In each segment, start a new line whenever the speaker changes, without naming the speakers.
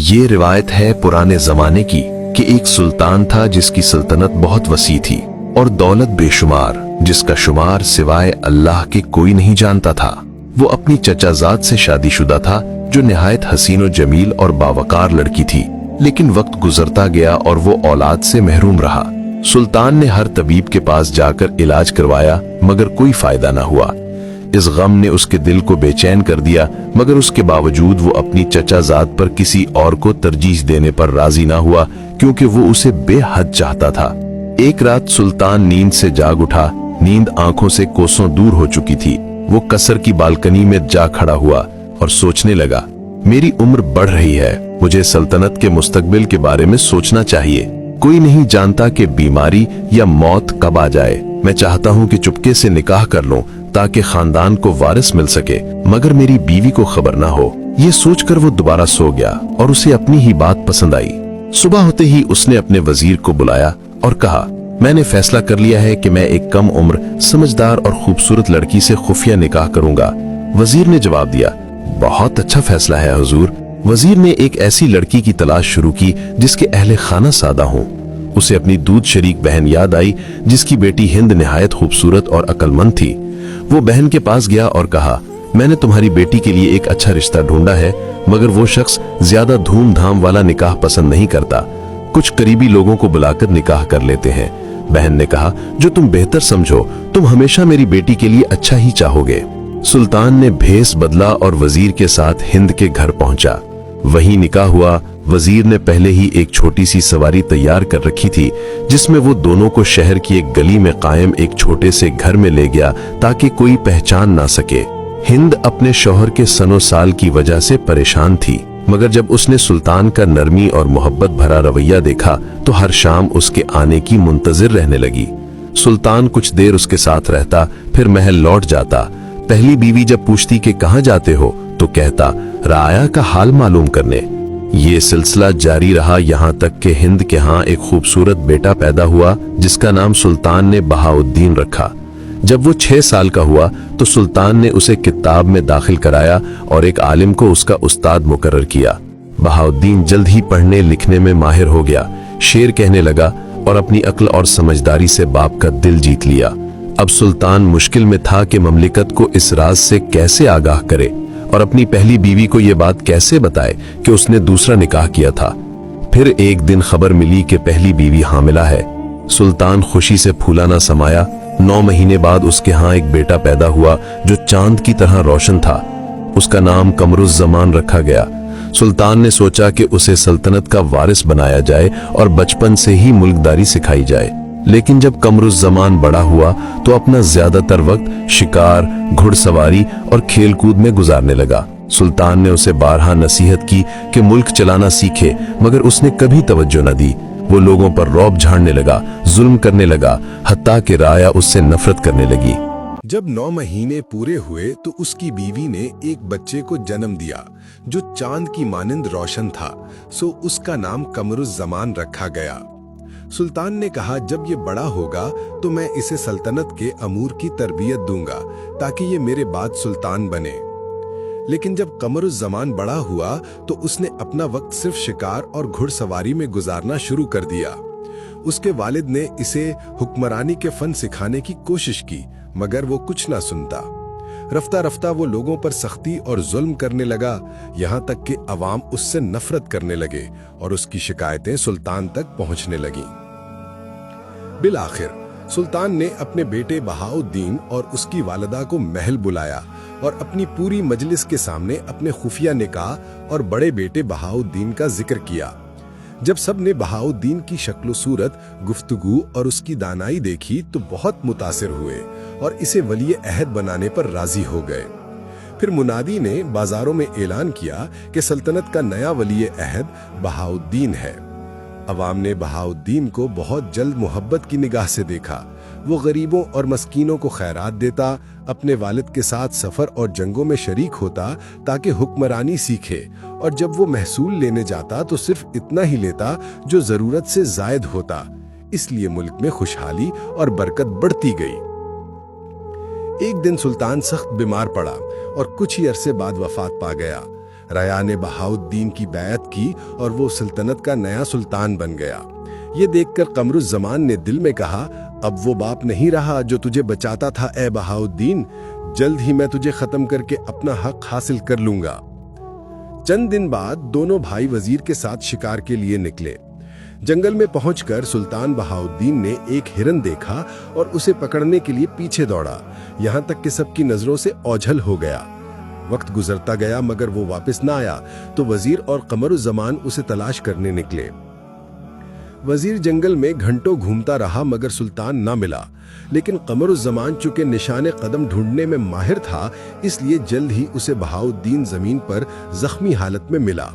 ये रिवायत है पुराने जमाने की कि एक सुल्तान था जिसकी सल्तनत बहुत वसी थी और दौलत बेशुमार, जिसका शुमार सिवाय अल्लाह के कोई नहीं जानता था। वो अपनी चचाजाद से शादीशुदा था जो निहायत हसीन और जमील और बावकार लड़की थी, लेकिन वक्त गुजरता गया और वो औलाद से महरूम रहा। सुल्तान ने हर तबीब के पास जाकर इलाज करवाया मगर कोई फायदा न हुआ। इस गम ने उसके दिल को बेचैन कर दिया, मगर उसके बावजूद वो अपनी चचाजाद पर किसी और को तरजीह देने पर राजी ना हुआ, क्योंकि वो उसे बेहद चाहता था। एक रात सुल्तान नींद से जाग उठा। नींद आंखों से कोसों दूर हो चुकी थी। वो कसर की बालकनी में जा खड़ा हुआ और सोचने लगा, मेरी उम्र बढ़ रही है, मुझे सल्तनत के मुस्तकबिल के बारे में सोचना चाहिए। कोई नहीं जानता कि बीमारी या मौत कब आ जाए। मैं चाहता हूँ कि चुपके से निकाह कर लूं ताकि खानदान को वारिस मिल सके, मगर मेरी बीवी को खबर ना हो। ये सोचकर वो दोबारा सो गया और उसे अपनी ही बात पसंद आई। सुबह होते ही उसने अपने वजीर को बुलाया और कहा, मैंने फैसला कर लिया है कि मैं एक कम उम्र, समझदार और खूबसूरत लड़की से खुफिया निकाह करूंगा। वजीर ने जवाब दिया, बहुत अच्छा फैसला है हुजूर। वजीर ने एक ऐसी लड़की की तलाश शुरू की जिसके अहले खाना सादा हों। उसे अपनी दूध शरीक बहन याद आई जिसकी बेटी हिंद निहायत खूबसूरत और अक्लमंद थी। वो बहन के पास गया और कहा, मैंने तुम्हारी बेटी के लिए एक अच्छा रिश्ता ढूंढा है, मगर वो शख्स ज्यादा धूमधाम वाला निकाह पसंद नहीं करता। कुछ करीबी लोगों को बुलाकर निकाह कर लेते हैं। बहन ने कहा, जो तुम बेहतर समझो, तुम हमेशा मेरी बेटी के लिए अच्छा ही चाहोगे। सुल्तान ने भेस बदला और वजीर के साथ हिंद के घर पहुंचा। वहीं निकाह हुआ। वजीर ने पहले ही एक छोटी सी सवारी तैयार कर रखी थी जिसमें वो दोनों को शहर की एक गली में कायम एक छोटे से घर में ले गया ताकि कोई पहचान ना सके। हिंद अपने शौहर के सनो साल की वजह से परेशान थी, मगर जब उसने सुल्तान का नरमी और मोहब्बत भरा रवैया देखा तो हर शाम उसके आने की मुंतजिर रहने लगी। सुल्तान कुछ देर उसके साथ रहता, फिर महल लौट जाता। पहली बीवी जब पूछती कि कहाँ जाते हो तो कहता, राया का हाल मालूम करने। ये सिलसिला जारी रहा यहाँ तक कि हिंद के यहाँ एक खूबसूरत बेटा पैदा हुआ जिसका नाम सुल्तान ने बहाउद्दीन रखा। जब वो 6 साल का हुआ तो सुल्तान ने उसे किताब में दाखिल कराया और एक आलिम को उसका उस्ताद मुकर्रर किया। बहाउद्दीन जल्द ही पढ़ने लिखने में माहिर हो गया, शेर कहने लगा और अपनी अक्ल और समझदारी से बाप का दिल जीत लिया। अब सुल्तान मुश्किल में था कि ममलिकत को इस राज से कैसे आगाह करे और अपनी पहली बीवी को यह बात कैसे बताए कि उसने दूसरा निकाह किया था। फिर एक दिन खबर मिली कि पहली बीवी हामिला है। सुल्तान खुशी से फूला ना समाया। 9 महीने बाद उसके यहाँ एक बेटा पैदा हुआ जो चांद की तरह रोशन था। उसका नाम कमरुज़्ज़मान रखा गया। सुल्तान ने सोचा कि उसे सल्तनत का वारिस बनाया जाए और बचपन से ही मुल्कदारी सिखाई जाए। लेकिन जब कमरुज़्ज़मान बड़ा हुआ तो अपना ज्यादातर वक्त शिकार, घुड़सवारी और खेलकूद में गुजारने लगा। सुल्तान ने उसे बारहा नसीहत की कि मुल्क चलाना सीखे, मगर उसने कभी तवज्जो न दी। वो लोगों पर रौब झाड़ने लगा, जुल्म करने लगा, हत्ता कि राया उससे नफरत करने लगी।
जब 9 महीने पूरे हुए तो उसकी बीवी ने एक बच्चे को जन्म दिया जो चांद की मानिंद रोशन था, सो उसका नाम कमरुज़्ज़मान रखा गया। सुल्तान ने कहा, जब ये बड़ा होगा तो मैं इसे सल्तनत के अमूर की तरबियत दूंगा ताकि ये मेरे बाद सुल्तान बने। लेकिन जब कमरुज़्ज़मान बड़ा हुआ तो उसने अपना वक्त सिर्फ शिकार और घुड़सवारी में गुजारना शुरू कर दिया। उसके वालिद ने इसे हुक्मरानी के फन सिखाने की कोशिश की, मगर वो कुछ ना सुनता। रफ्ता रफ्ता वो लोगों पर सख्ती और जुल्म करने लगा, यहाँ तक कि अवाम उससे नफरत करने लगे और उसकी शिकायतें सुल्तान तक पहुंचने लगीं। बिल आखिर सुल्तान ने अपने बेटे बहाउद्दीन और उसकी वालिदा को महल बुलाया और अपनी पूरी मजलिस के सामने अपने खुफिया निकाह और बड़े बेटे बहाउद्दीन का जिक्र किया। जब सब ने बहाउद्दीन की शक्ल सूरत, गुफ्तगू और उसकी दानाई देखी तो बहुत मुतासिर हुए और इसे वली अहद बनाने पर राजी हो गए। फिर मुनादी ने बाजारों में ऐलान किया कि सल्तनत का नया वली अहद बहाउद्दीन है। अवाम ने बहाउद्दीन को बहुत जल्द मोहब्बत की निगाह से देखा। वो गरीबों और मस्कीनों को खैरात देता, अपने वालिद के साथ सफर और जंगों में शरीक होता ताकि हुक्मरानी सीखे, और जब वो महसूल लेने जाता तो सिर्फ इतना ही लेता जो जरूरत से जायद होता। इसलिए मुल्क में खुशहाली और बरकत बढ़ती गई। एक दिन सुल्तान सख्त बीमार पड़ा और कुछ ही अरसे बाद वफात पा गया। रया ने बहाउद्दीन की बैत की और वो सल्तनत का नया सुल्तान बन गया। ये देखकर कमरुज़्ज़मान ने दिल में कहा, अब वो बाप नहीं रहा जो तुझे बचाता था ए बहाउद्दीन, जल्द ही मैं तुझे खत्म करके अपना हक हासिल कर लूंगा। चंद दिन बाद दोनों भाई वजीर के साथ शिकार के लिए निकले। जंगल में पहुंचकर सुल्तान बहाउद्दीन ने एक हिरन देखा और उसे पकड़ने के लिए पीछे दौड़ा, यहां तक कि सबकी नजरों से ओझल हो गया। वक्त गुजरता गया मगर वो वापस ना आया, तो वजीर और कमरुज़्ज़मान उसे तलाश करने निकले। वजीर जंगल में घंटों घूमता रहा मगर सुल्तान ना मिला, लेकिन कमरुज़्ज़मान चूंकि निशाने कदम ढूंढने में माहिर था, इसलिए जल्द ही उसे बहाउद्दीन जमीन पर जख्मी हालत में मिला।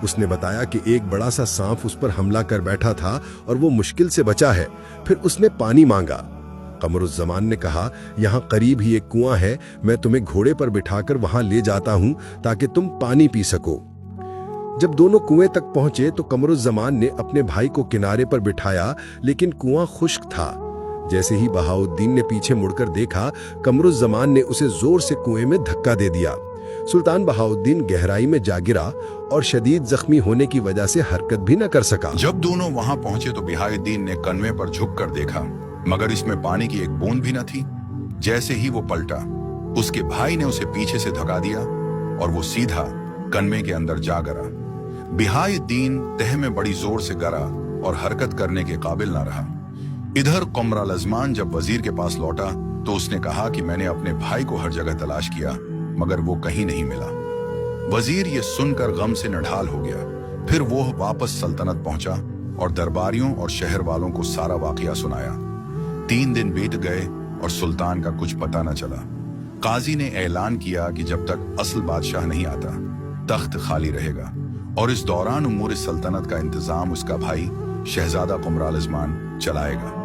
उसने बताया कि एक बड़ा सा सांप उस पर हमला कर बैठा था और वो मुश्किल से बचा है। फिर उसने पानी मांगा। कमरुज़्ज़मान ने कहा, यहाँ करीब ही एक कुआं है, मैं तुम्हें घोड़े पर बिठाकर वहां ले जाता हूं ताकि तुम पानी पी सको। जब दोनों कुएं तक पहुंचे तो कमरुज़्ज़मान ने अपने भाई को किनारे पर बिठाया, लेकिन कुआं खुश्क था। जैसे ही बहाउद्दीन ने पीछे मुड़कर देखा, कमरुज़्ज़मान ने उसे जोर से कुएं में धक्का दे दिया। सुल्तान बहाउद्दीन गहराई में जा गिरा और शदीद जख्मी होने की वजह से हरकत भी न कर सका।
जब दोनों वहां पहुंचे तो बहाउद्दीन ने कनवे पर झुककर देखा, मगर इसमें पानी की एक बूंद भी न थी। जैसे ही वो पलटा, उसके भाई ने उसे पीछे से धक्का दिया और वो सीधा कनवे के अंदर जा गिरा। बहाउद्दीन तह में बड़ी जोर से गिरा और हरकत करने के काबिल न रहा। इधर कमरुज़्ज़मान जब वजीर के पास लौटा तो उसने कहा कि मैंने अपने भाई को हर जगह तलाश किया मगर वो कहीं नहीं मिला। वजीर ये सुनकर गम से नढाल हो गया। फिर वो वापस सल्तनत पहुंचा और दरबारियों और शहर वालों को सारा वाकया सुनाया। 3 दिन बीत गए और सुल्तान का कुछ पता न चला। काजी ने ऐलान किया कि जब तक असल बादशाह नहीं आता तख्त खाली रहेगा और इस दौरान उम्र सल्तनत का इंतजाम उसका भाई शहजादा कमरुज़्ज़मान चलाएगा।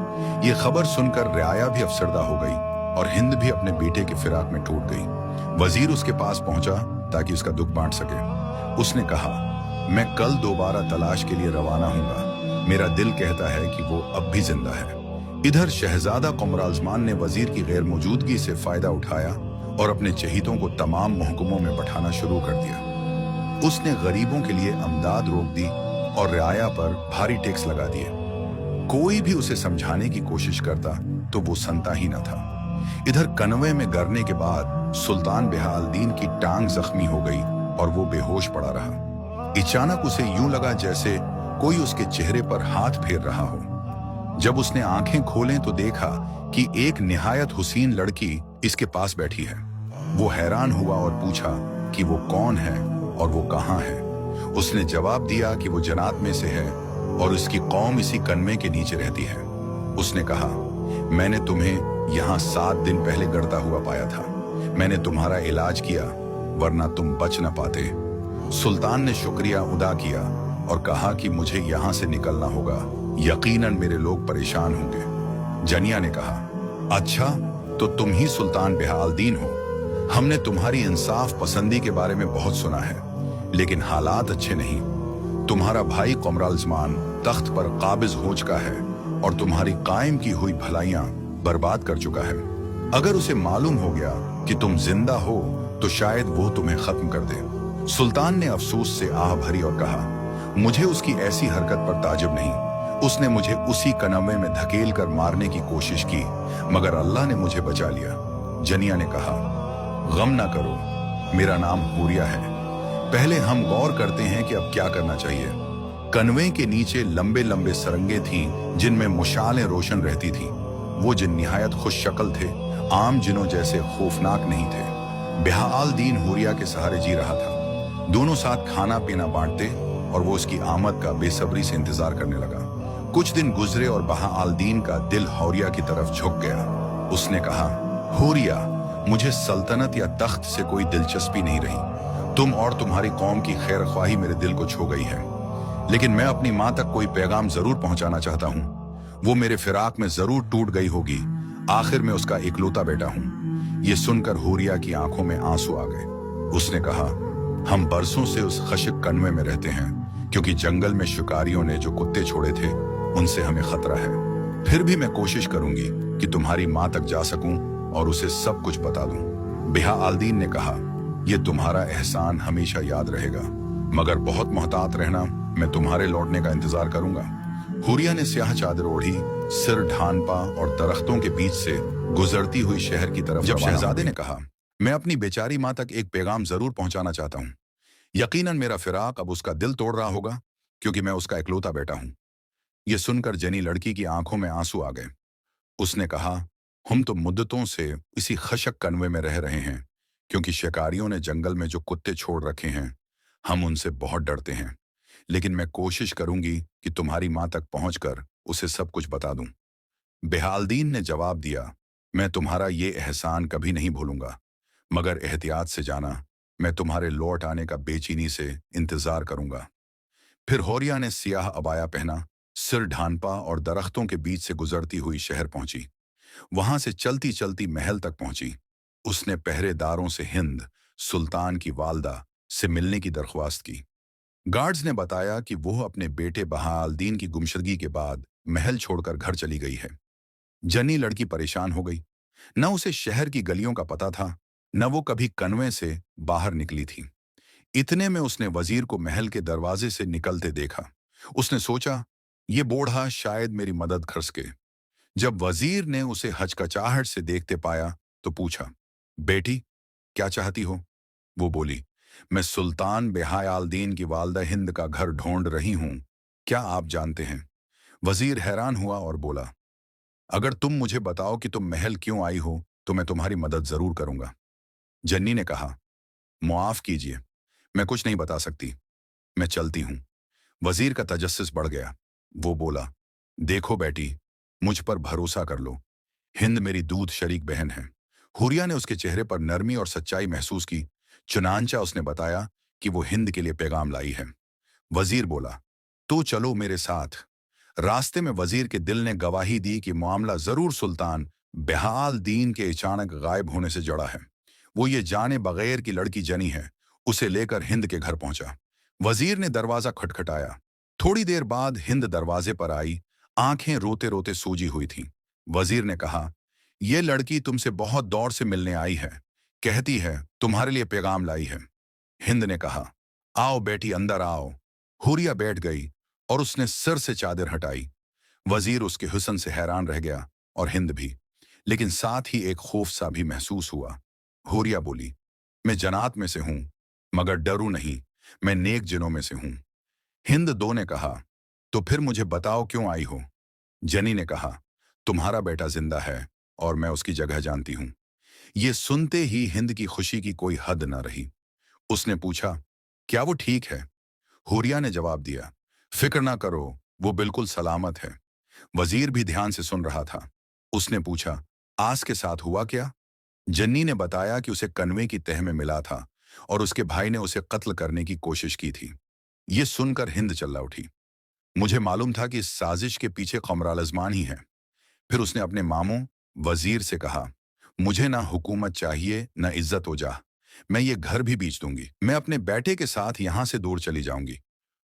ये खबर सुनकर रियाया भी अफसरदा हो गई और हिंद भी अपने बेटे की फिराक में टूट गई। वजीर उसके पास पहुंचा ताकि उसका दुख बांट सके। उसने कहा, मैं कल दोबारा तलाश के लिए रवाना हूंगा। मेरा दिल कहता है कि वो अब भी जिंदा है। इधर शहजादा कमरुज़्ज़मान ने वजीर की गैर मौजूदगी से फायदा उठाया और अपने चहीतों को तमाम महकुमों में बैठाना शुरू कर दिया। उसने गरीबों के लिए अमदाद रोक दी और रियाया पर भारी टैक्स लगा दिए। कोई भी उसे समझाने की कोशिश करता तो वो सुनता ही न था। इधर कनवे में गिरने के बाद सुल्तान बहाउद्दीन की टांग जख्मी हो गई और वो बेहोश पड़ा रहा। अचानक उसे यूं लगा जैसे कोई उसके चेहरे पर हाथ फेर रहा हो। जब उसने आंखें खोलें तो देखा कि एक निहायत हुसीन लड़की इसके पास बैठी है। वो हैरान हुआ और पूछा कि वो कौन है और वो कहाँ है। उसने जवाब दिया कि वो जन्नत में से है और उसकी कौम इसी कनवे के नीचे रहती है। उसने कहा, मैंने तुम्हें यहाँ 7 दिन पहले गिरता हुआ पाया था। मैंने तुम्हारा इलाज किया वरना तुम बच न पाते। सुल्तान ने शुक्रिया अदा किया और कहा कि मुझे यहाँ से निकलना होगा, यकीनन मेरे लोग परेशान होंगे। जनिया ने कहा, अच्छा तो तुम ही सुल्तान बहाउद्दीन हो। हमने तुम्हारी इंसाफ पसंदी के बारे में बहुत सुना है, लेकिन हालात अच्छे नहीं। तुम्हारा भाई कमरुज़्ज़मान तख्त पर काबिज हो चुका है और तुम्हारी कायम की हुई भलाइयां बर्बाद कर चुका है। अगर उसे मालूम हो गया कि तुम जिंदा हो तो शायद वो तुम्हें खत्म कर दे। सुल्तान ने अफसोस से आह भरी और कहा, मुझे उसकी ऐसी हरकत पर ताजुब नहीं। उसने मुझे उसी कनवे में धकेल कर मारने की कोशिश की, मगर अल्लाह ने मुझे बचा लिया। जनिया ने कहा, गम ना करो, मेरा नाम हूरिया है। पहले हम गौर करते हैं कि अब क्या करना चाहिए। कनवे के नीचे लंबे लंबे सरंगे थीं जिनमें मुशालें रोशन रहती थीं। वो जिन निहायत खुश शक्ल थे, आम जिनों जैसे खौफनाक नहीं थे। बहाउद्दीन हूरिया के सहारे जी रहा था। दोनों साथ खाना पीना बांटते और वो उसकी आमद का बेसब्री से इंतजार करने लगा। कुछ दिन गुजरे और बहाउद्दीन का दिल हूरिया की तरफ झुक गया। उसने कहा, हूरिया, मुझे सल्तनत या तख्त से कोई दिलचस्पी नहीं रही। तुम और तुम्हारी कौम की खैर ख्वाही मेरे दिल को छू गई है, लेकिन मैं अपनी माँ तक कोई पैगाम जरूर पहुंचाना चाहता हूँ। वो मेरे फिराक में जरूर टूट गई होगी। आखिर में उसका इकलौता बेटा हूँ। ये सुनकर हूरिया की आंखों में आंसू आ गए। उसने कहा, हम बरसों से उस खशक कनवे में रहते हैं, क्योंकि जंगल में शिकारियों ने जो कुत्ते छोड़े थे उनसे हमें खतरा है। फिर भी मैं कोशिश करूंगी कि तुम्हारी माँ तक जा सकूं और उसे सब कुछ बता दूं। बहाउद्दीन ने कहा, ये तुम्हारा एहसान हमेशा याद रहेगा, मगर बहुत मोहतात रहना, मैं तुम्हारे लौटने का इंतजार करूंगा। हुरिया ने स्याह चादर ओढ़ी, सिर ढांपा और दरख्तों के बीच से गुजरती हुई शहर की तरफ जब शहजादे ने कहा, मैं अपनी बेचारी माँ तक एक पैगाम जरूर पहुंचाना चाहता हूँ। यकीनन मेरा फिराक अब उसका दिल तोड़ रहा होगा, क्योंकि मैं उसका इकलौता बेटा हूं। यह सुनकर जनी लड़की की आंखों में आंसू आ गए। उसने कहा, हम तो मुद्दतों से इसी खशक कन्वे में रह रहे हैं, क्योंकि शिकारियों ने जंगल में जो कुत्ते छोड़ रखे हैं, हम उनसे बहुत डरते हैं। लेकिन मैं कोशिश करूंगी कि तुम्हारी माँ तक पहुंचकर उसे सब कुछ बता दूं। बेहालदीन ने जवाब दिया, मैं तुम्हारा ये एहसान कभी नहीं भूलूंगा, मगर एहतियात से जाना, मैं तुम्हारे लौट आने का बेचैनी से इंतजार करूंगा। फिर होरिया ने सियाह अबाया पहना, सिर ढांपा और दरख्तों के बीच से गुजरती हुई शहर पहुंची। वहां से चलती चलती महल तक पहुंची। उसने पहरेदारों से हिंद, सुल्तान की वालदा, से मिलने की दरख्वास्त की। गार्ड्स ने बताया कि वो अपने बेटे बहालदीन की गुमशदगी के बाद महल छोड़कर घर चली गई है। जनी लड़की परेशान हो गई। न उसे शहर की गलियों का पता था, न वो कभी कन्वे से बाहर निकली थी। इतने में उसने वजीर को महल के दरवाजे से निकलते देखा। उसने सोचा, ये बूढ़ा शायद मेरी मदद कर सके। जब वजीर ने उसे हचकचाहट से देखते पाया तो पूछा, बेटी, क्या चाहती हो? वो बोली, मैं सुल्तान बेहायालदीन की वालदा हिंद का घर ढूंढ रही हूं, क्या आप जानते हैं? वजीर हैरान हुआ और बोला, अगर तुम मुझे बताओ कि तुम महल क्यों आई हो तो मैं तुम्हारी मदद जरूर करूंगा। जन्नी ने कहा, मुआफ कीजिए, मैं कुछ नहीं बता सकती, मैं चलती हूं। वजीर का तजस्सुस बढ़ गया। वो बोला, देखो बेटी, मुझ पर भरोसा कर लो, हिंद मेरी दूध शरीक बहन है। हुरिया ने उसके चेहरे पर नरमी और सच्चाई महसूस की। चुनांचा उसने बताया कि वो हिंद के लिए पैगाम लाई है। वजीर बोला, तो चलो मेरे साथ। रास्ते में वजीर के दिल ने गवाही दी कि मामला जरूर सुल्तान बेहाल दीन के अचानक गायब होने से जड़ा है। वो ये जाने बगैर कि लड़की जनी है, उसे लेकर हिंद के घर पहुंचा। वजीर ने दरवाजा खटखटाया। थोड़ी देर बाद हिंद दरवाजे पर आई, आंखें रोते रोते सूजी हुई थीं। वजीर ने कहा, यह लड़की तुमसे बहुत दौर से मिलने आई है, कहती है तुम्हारे लिए पैगाम लाई है। हिंद ने कहा, आओ बेटी, अंदर आओ। हुरिया बैठ गई और उसने सिर से चादर हटाई। वजीर उसके हुस्न से हैरान रह गया और हिंद भी, लेकिन साथ ही एक खौफ सा भी महसूस हुआ। हुरिया बोली, मैं जनात में से हूं, मगर डरू नहीं, मैं नेक जिनों में से हूं। हिंद दो ने कहा, तो फिर मुझे बताओ क्यों आई हो? जनी ने कहा, तुम्हारा बेटा जिंदा है और मैं उसकी जगह जानती हूं। ये सुनते ही हिंद की खुशी की कोई हद न रही। उसने पूछा, क्या वो ठीक है? हुरिया ने जवाब दिया, फिक्र ना करो, वो बिल्कुल सलामत है। वजीर भी ध्यान से सुन रहा था। उसने पूछा, आस के साथ हुआ क्या? जन्नी ने बताया कि उसे कन्वे की तह में मिला था और उसके भाई ने उसे कत्ल करने की कोशिश की थी। ये सुनकर हिंद चिल्ला उठी, मुझे मालूम था कि इस साजिश के पीछे कमराल अजमान ही है। फिर उसने अपने मामू वजीर से कहा, मुझे ना हुकूमत चाहिए ना इज्जत हो जा, मैं ये घर भी बेच दूंगी, मैं अपने बेटे के साथ यहां से दूर चली जाऊंगी।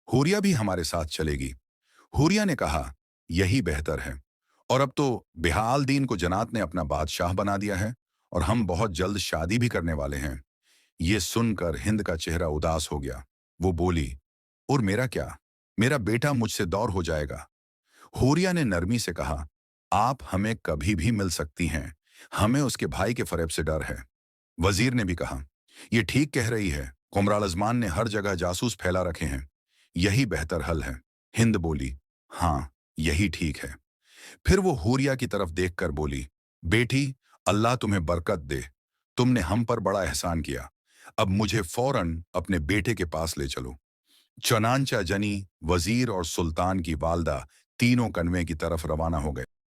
हुरिया भी हमारे साथ चलेगी। हुरिया ने कहा, यही बेहतर है, और अब तो बेहाल दीन को जनात ने अपना बादशाह बना दिया है और हम बहुत जल्द शादी भी करने वाले हैं। ये सुनकर हिंद का चेहरा उदास हो गया। वो बोली, और मेरा क्या? मेरा बेटा मुझसे दौर हो जाएगा। हुरिया ने नरमी से कहा, आप हमें कभी भी मिल सकती हैं, हमें उसके भाई के फरेब से डर है। वजीर ने भी कहा, ये ठीक कह रही है, कुमराल अजमान ने हर जगह जासूस फैला रखे हैं, यही बेहतर हल है। हिंद बोली, हाँ, यही ठीक है। फिर वो हुरिया की तरफ देखकर बोली, बेटी, अल्लाह तुम्हें बरकत दे, तुमने हम पर बड़ा एहसान किया। अब मुझे फौरन अपने बेटे के पास ले चलो। चनांचा जनी, वजीर और सुल्तान की वालदा तीनों कन्वे की तरफ रवाना हो गए।